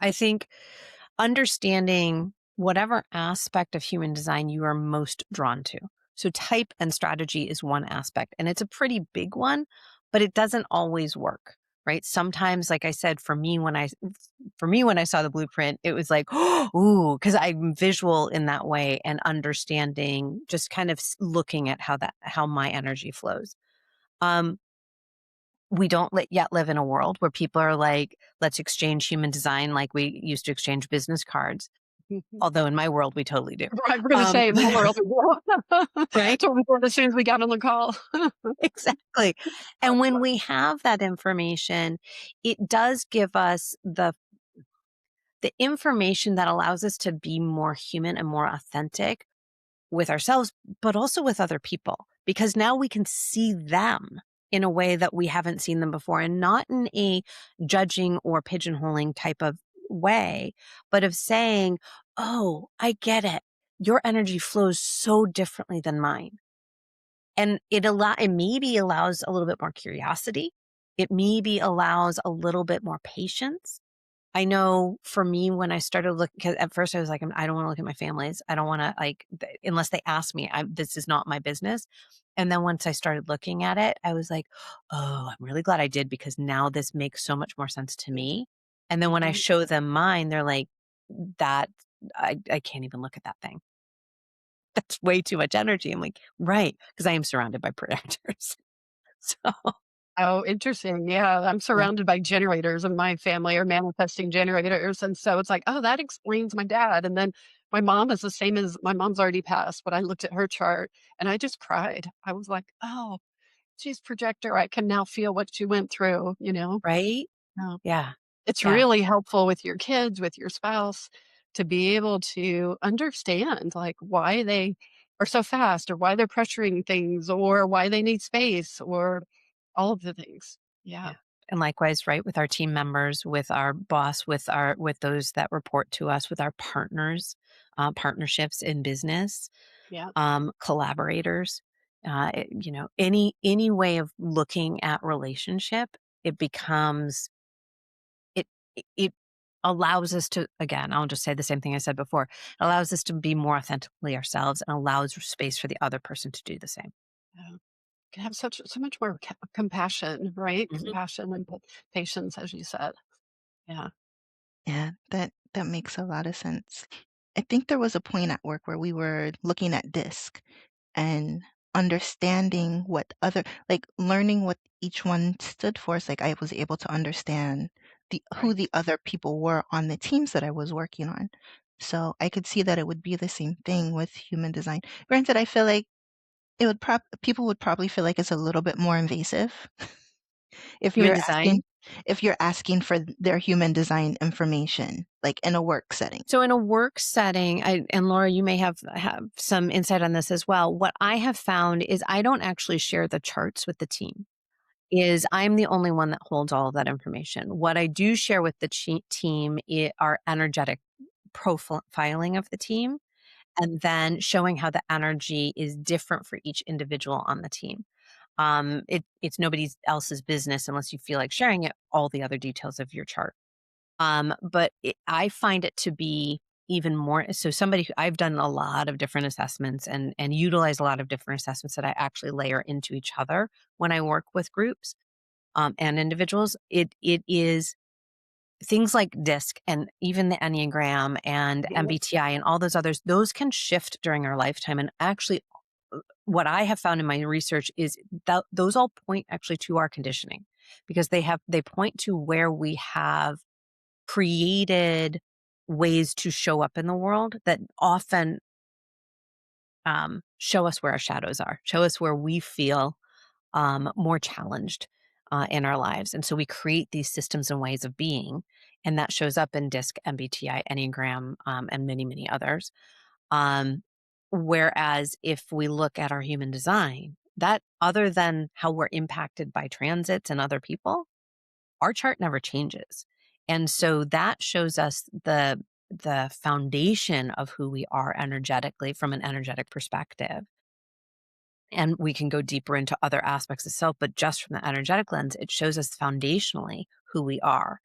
I think understanding whatever aspect of human design you are most drawn to. So, type and strategy is one aspect, and it's a pretty big one, but it doesn't always work. Right. Sometimes, like I said, for me when I saw the blueprint, it was like, ooh, because I'm visual in that way and understanding, just kind of looking at how my energy flows. Um, we don't yet live in a world where people are like, let's exchange human design like we used to exchange business cards. Mhm. Although in my world, we totally do. Right, we're gonna say in the world. Right? That's what we thought as soon as we got on the call. Exactly. And when we have that information, it does give us the information that allows us to be more human and more authentic with ourselves, but also with other people, because now we can see them in a way that we haven't seen them before, and not in a judging or pigeonholing type of way, but of saying, oh, I get it. Your energy flows so differently than mine. And it maybe allows a little bit more curiosity. It maybe allows a little bit more patience. I know for me, when I started looking, because at first I was like, I don't want to look at my families. I don't want to unless they ask me, this is not my business. And then once I started looking at it, I was like, oh, I'm really glad I did, because now this makes so much more sense to me. And then when I Mhm. show them mine, they're like, that I can't even look at that thing. That's way too much energy. I'm like, right. Because I am surrounded by projectors. So Oh, interesting. Yeah, I'm yeah. surrounded by generators, and my family are manifesting generators, and so it's like, "Oh, that explains my dad," and then my mom is the same as my mom's already passed, but I looked at her chart and I just cried. I was like, "Oh, she's projector. I can now feel what she went through," you know? Right. Yeah. Yeah. It's Yeah. really helpful with your kids, with your spouse, to be able to understand, like, why they are so fast or why they're pressuring things or why they need space or all of the things. Yeah. Yeah. And likewise, right, with our team members, with our boss, with those that report to us, with our partners, partnerships in business, Yeah. collaborators, any way of looking at relationship, it becomes it allows us to, again, I'll just say the same thing I said before. It allows us to be more authentically ourselves and allows space for the other person to do the same. Yeah. Can have so much more compassion, right? Mhm. Compassion and patience, as you said. Yeah. Yeah, that makes a lot of sense. I think there was a point at work where we were looking at DISC and understanding what other like learning what each one stood for. It's like I was able to understand who Right. the other people were on the teams that I was working on. So I could see that it would be the same thing with human design. Granted, I feel like people would probably feel like it's a little bit more invasive if Human you're design. asking for their human design information, like in a work setting. So in a work setting, and Laura, you may have some insight on this as well. What I have found is I don't actually share the charts with the team. Is I'm the only one that holds all of that information. What I do share with the team are energetic profiling of the team, and then showing how the energy is different for each individual on the team. It's nobody else's business unless you feel like sharing it, all the other details of your chart. I find it to be even more so. I've done a lot of different assessments and utilize a lot of different assessments that I actually layer into each other when I work with groups and individuals. It is things like DISC and even the Enneagram and Yeah. MBTI and all those others. Those can shift during our lifetime. And actually, what I have found in my research is that those all point actually to our conditioning, because they point to where we have created ways to show up in the world that often show us where our shadows are, show us where we feel more challenged in our lives. And so we create these systems and ways of being, and that shows up in DISC, MBTI, Enneagram, and many, many others. Um, Whereas if we look at our human design, that other than how we're impacted by transits and other people, our chart never changes. And so that shows us the foundation of who we are energetically from an energetic perspective. And we can go deeper into other aspects of self, but just from the energetic lens, it shows us foundationally who we are.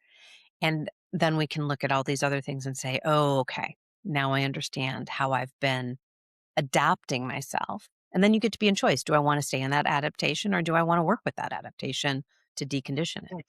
And then we can look at all these other things and say, oh, okay, now I understand how I've been adapting myself. And then you get to be in choice. Do I want to stay in that adaptation or do I want to work with that adaptation to decondition it?